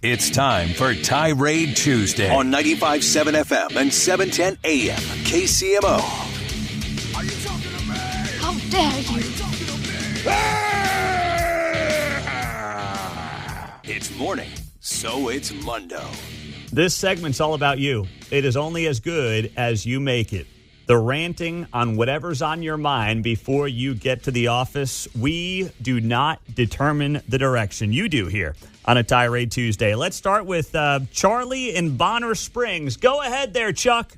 It's time for Tirade Tuesday on 95.7 FM and 710 AM KCMO. Are you talking to me? How dare you? It's morning, so it's Mundo. This segment's all about you. It is only as good as you make it. The ranting on whatever's on your mind before you get to the office. We do not determine the direction. You do here on a Tirade Tuesday. Let's start with Charlie in Bonner Springs. Go ahead there, Chuck.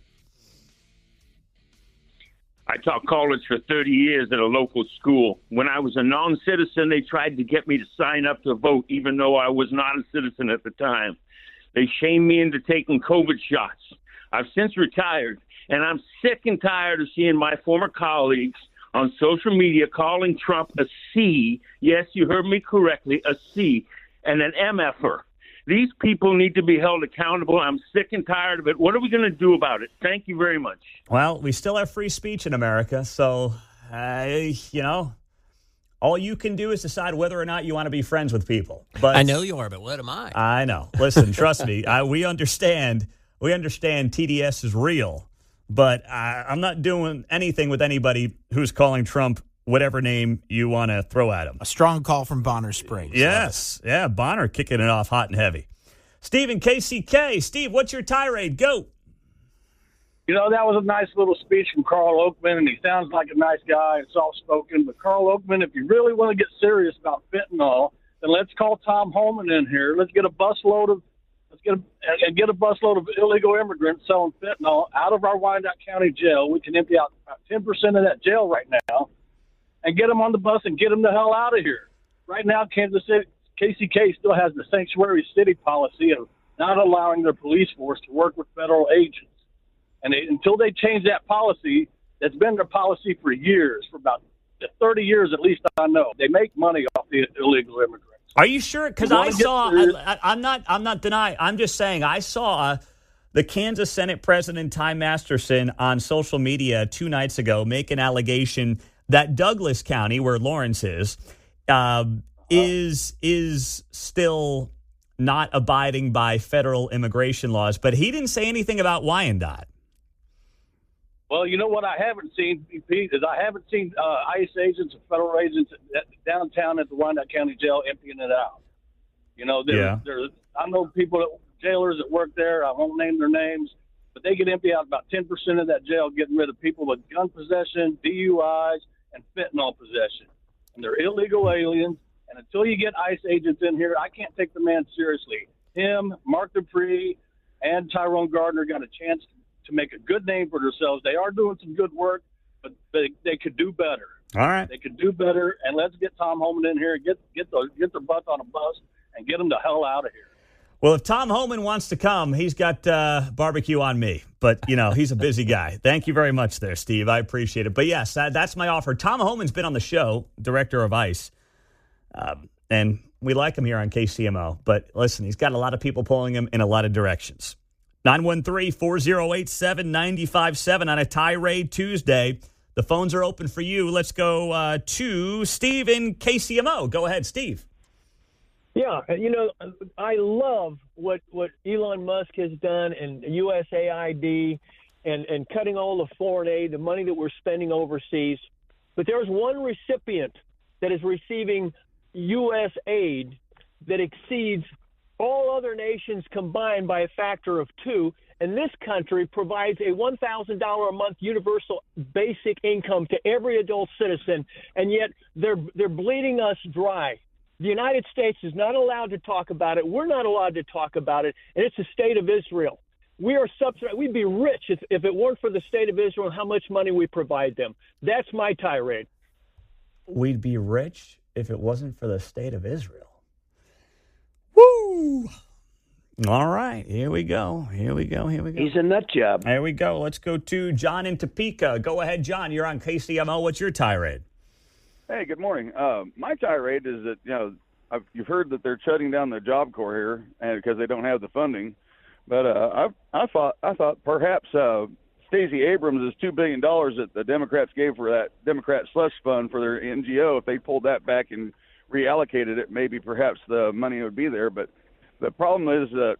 I taught college for 30 years at a local school. When I was a non-citizen, they tried to get me to sign up to vote, even though I was not a citizen at the time. They shamed me into taking COVID shots. I've since retired, and I'm sick and tired of seeing my former colleagues on social media calling Trump a C. Yes, you heard me correctly, a C, and an MFer. These people need to be held accountable. I'm sick and tired of it. What are we going to do about it? Thank you very much. Well, we still have free speech in America, so, all you can do is decide whether or not you want to be friends with people. But I know you are, but what am I? I know. Listen, trust me. We understand TDS is real, but I'm not doing anything with anybody who's calling Trump whatever name you want to throw at him. A strong call from Bonner Springs. Yes. Yeah, Bonner kicking it off hot and heavy. Steve in KCK. Steve, what's your tirade? Go. You know, that was a nice little speech from Carl Oakman, and he sounds like a nice guy and soft-spoken. But Carl Oakman, if you really want to get serious about fentanyl, then let's call Tom Homan in here. Let's get a busload of illegal immigrants selling fentanyl out of our Wyandotte County jail. We can empty out about 10% of that jail right now, and get them on the bus and get them the hell out of here. Right now, Kansas City, KCK still has the sanctuary city policy of not allowing their police force to work with federal agents. And until they change that policy, that's been their policy for years, for about 30 years at least, I know. They make money off the illegal immigrants. Are you sure? Because I saw, I'm not denying, I'm just saying, I saw the Kansas Senate President Ty Masterson on social media 2 nights ago make an allegation that Douglas County, where Lawrence is still not abiding by federal immigration laws. But he didn't say anything about Wyandotte. Well, you know what I haven't seen, Pete, is I haven't seen ICE agents or federal agents downtown at the Wyandotte County Jail emptying it out. You know, I know people, jailers that work there. I won't name their names, but they can empty out about 10% of that jail, getting rid of people with gun possession, DUIs, and fentanyl possession. And they're illegal aliens. And until you get ICE agents in here, I can't take the man seriously. Him, Mark Dupree, and Tyrone Gardner got a chance to make a good name for themselves. They are doing some good work, but they could do better. All right. They could do better, and let's get Tom Homan in here, get their butts on a bus, and get them the hell out of here. Well, if Tom Homan wants to come, he's got barbecue on me. But, he's a busy guy. Thank you very much there, Steve. I appreciate it. But, yes, that's my offer. Tom Homan's been on the show, director of ICE, and we like him here on KCMO. But, listen, he's got a lot of people pulling him in a lot of directions. 913-408-7957 on a Tirade Tuesday. The phones are open for you. Let's go to Steve in KCMO. Go ahead, Steve. Yeah, I love what Elon Musk has done and USAID and cutting all the foreign aid, the money that we're spending overseas. But there's one recipient that is receiving U.S. aid that exceeds all other nations combined by a factor of 2, and this country provides a $1,000 a month universal basic income to every adult citizen, and yet they're bleeding us dry. The United States is not allowed to talk about it. We're not allowed to talk about it, and it's the state of Israel. We are subsidized. We'd be rich if it weren't for the state of Israel and how much money we provide them. That's my tirade. We'd be rich if it wasn't for the state of Israel. Woo! All right, here we go. He's a nut job. Here we go. Let's go to John in Topeka. Go ahead, John. You're on KCMO. What's your tirade? Hey, good morning. My tirade is that, you've heard that they're shutting down the Job Corps here because they don't have the funding. But I thought perhaps Stacey Abrams' $2 billion that the Democrats gave for that Democrat slush fund for their NGO, if they pulled that back and reallocated it, maybe perhaps the money would be there. But the problem is that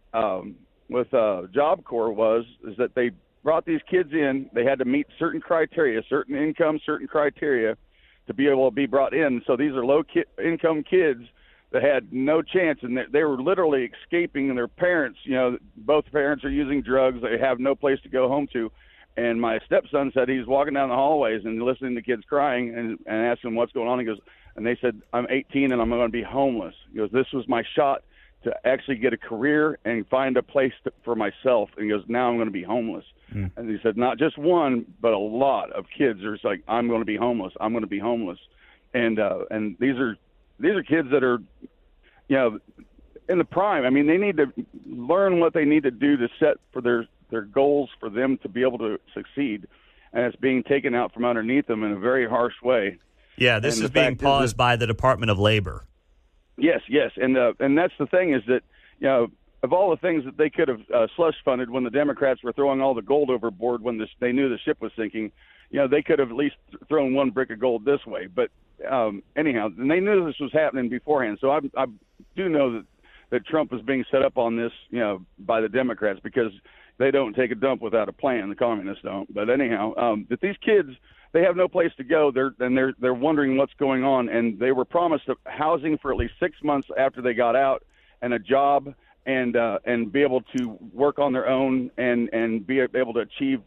with Job Corps is that they brought these kids in. They had to meet certain criteria, certain income, certain criteria to be able to be brought in. So these are low-income kids that had no chance, and they were literally escaping their parents. Both parents are using drugs. They have no place to go home to. And my stepson said he's walking down the hallways and listening to kids crying and asking what's going on. He goes, and they said, I'm 18 and I'm going to be homeless. He goes, this was my shot to actually get a career and find a place for myself. And he goes, now I'm going to be homeless. Mm. And he said, not just one, but a lot of kids are just like, I'm going to be homeless. I'm going to be homeless. And these are kids that are, in the prime. I mean, they need to learn what they need to do to set for their goals for them to be able to succeed. And it's being taken out from underneath them in a very harsh way. Yeah, this is being paused by the Department of Labor. Yes, and that's the thing is that, of all the things that they could have slush funded when the Democrats were throwing all the gold overboard when they knew the ship was sinking, they could have at least thrown one brick of gold this way. But anyhow, and they knew this was happening beforehand. So I do know that Trump is being set up on this, by the Democrats because they don't take a dump without a plan. The communists don't. But anyhow, that these kids, they have no place to go. They're wondering what's going on, and they were promised housing for at least 6 months after they got out, and a job, and be able to work on their own and be able to achieve.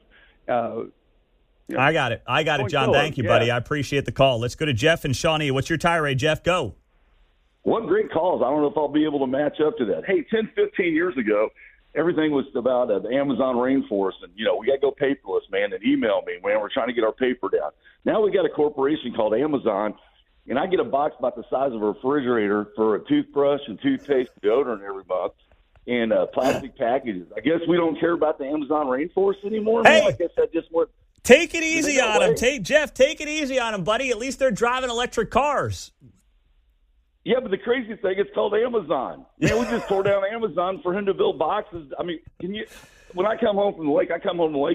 I got it, John. Thank you, buddy. I appreciate the call. Let's go to Jeff and Shawnee. What's your tirade, Jeff? Go. What great calls. I don't know if I'll be able to match up to that. Hey, 10, 15 years ago, everything was about the Amazon rainforest, and, we got to go paperless, man, and email me, man. We're trying to get our paper down. Now we got a corporation called Amazon, and I get a box about the size of a refrigerator for a toothbrush and toothpaste, deodorant every month, and plastic packages. I guess we don't care about the Amazon rainforest anymore. Hey, man. I guess that just went. Take it easy on them. Jeff, take it easy on them, buddy. At least they're driving electric cars. Yeah, but the crazy thing, it's called Amazon. Man, we just tore down Amazon for him to build boxes. I mean, when I come home from the lake,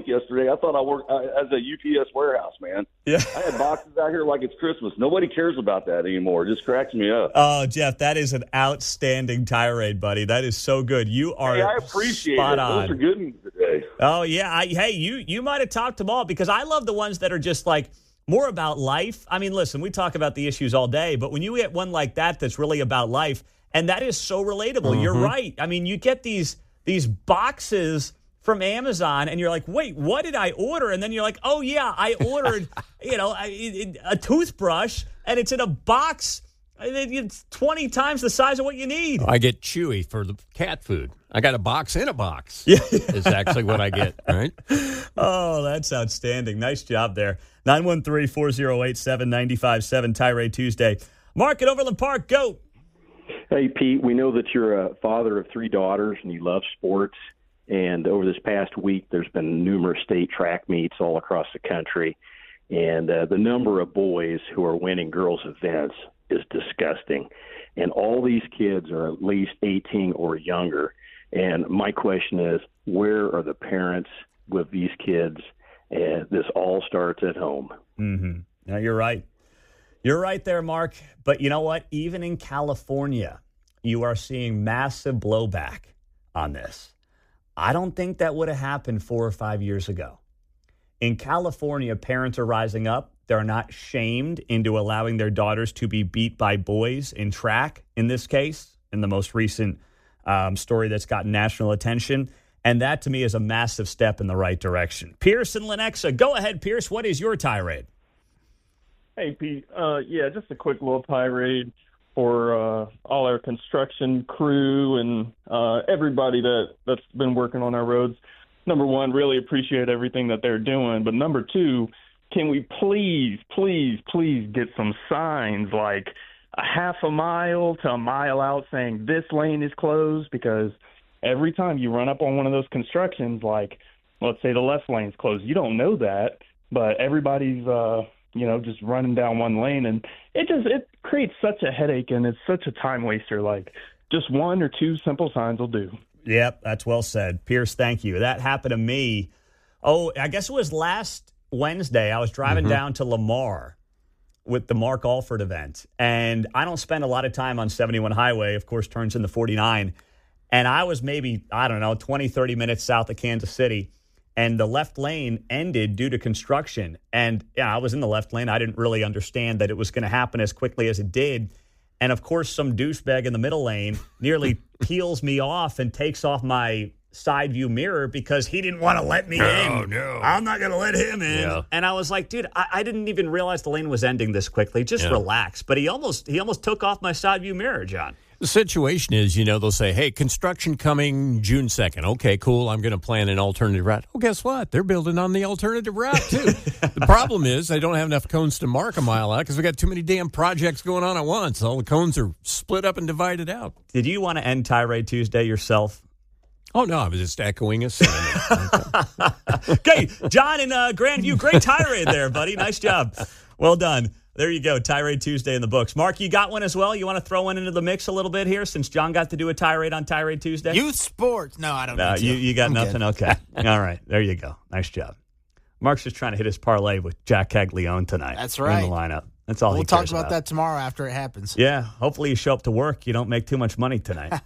yesterday, I thought I worked as a UPS warehouse, man. Yeah. I had boxes out here like it's Christmas. Nobody cares about that anymore. It just cracks me up. Oh, Jeff, that is an outstanding tirade, buddy. That is so good. You are I appreciate spot it. on. Those are good ones today. Oh, yeah. You might have talked them all because I love the ones that are just like, more about life. I mean, listen, we talk about the issues all day, but when you get one like that that's really about life, and that is so relatable, mm-hmm. You're right. I mean, you get these boxes from Amazon, and you're like, wait, what did I order? And then you're like, oh, yeah, I ordered a toothbrush, and it's in a box. It's 20 times the size of what you need. I get Chewy for the cat food. I got a box in a box. Yeah. Is actually what I get, right? Oh, that's outstanding. Nice job there. 913-408-7957, Tirade Tuesday. Mark at Overland Park, go. Hey, Pete, we know that you're a father of 3 daughters and you love sports. And over this past week, there's been numerous state track meets all across the country. And the number of boys who are winning girls' events is disgusting. And all these kids are at least 18 or younger. And my question is, where are the parents with these kids? And this all starts at home. Mm-hmm. Now, you're right. You're right there, Mark. But you know what? Even in California, you are seeing massive blowback on this. I don't think that would have happened 4 or 5 years ago. In California, parents are rising up. They're not shamed into allowing their daughters to be beat by boys in track, in this case, in the most recent story that's gotten national attention. And that, to me, is a massive step in the right direction. Pierce and Lenexa. Go ahead, Pierce. What is your tirade? Hey, Pete. Just a quick little tirade for all our construction crew and everybody that's been working on our roads. Number one, really appreciate everything that they're doing. But number two, can we please get some signs like a half a mile to a mile out saying this lane is closed? Because every time you run up on one of those constructions, like let's say the left lane's closed, you don't know that, but everybody's just running down one lane, and it creates such a headache, and it's such a time waster. Like just 1 or 2 simple signs will do. Yep, that's well said. Pierce, thank you. That happened to me. Oh, I guess it was last Wednesday. I was driving down to Lamar with the Mark Alford event, and I don't spend a lot of time on 71 Highway, of course, turns into 49. And I was maybe, 20, 30 minutes south of Kansas City. And the left lane ended due to construction. And I was in the left lane. I didn't really understand that it was going to happen as quickly as it did. And, of course, some douchebag in the middle lane nearly peels me off and takes off my side view mirror because he didn't want to let me in. Oh, no. I'm not going to let him in. Yeah. And I was like, dude, I didn't even realize the lane was ending this quickly. Just relax. But he almost took off my side view mirror, John. The situation is, they'll say, hey, construction coming June 2nd. Okay, cool. I'm going to plan an alternative route. Oh, guess what? They're building on the alternative route, too. The problem is I don't have enough cones to mark a mile out because we got too many damn projects going on at once. All the cones are split up and divided out. Did you want to end Tirade Tuesday yourself? Oh, no, I was just echoing a sentiment. Okay, John in Grandview, great tirade there, buddy. Nice job. Well done. There you go, Tirade Tuesday in the books. Mark, you got one as well? You want to throw one into the mix a little bit here since John got to do a tirade on Tirade Tuesday? Youth sports. No, I don't know. You got nothing? Good. Okay. All right, there you go. Nice job. Mark's just trying to hit his parlay with Jack Caglione tonight. That's right. In the lineup. That's all we'll he cares talk about that tomorrow after it happens. Yeah, hopefully you show up to work. You don't make too much money tonight.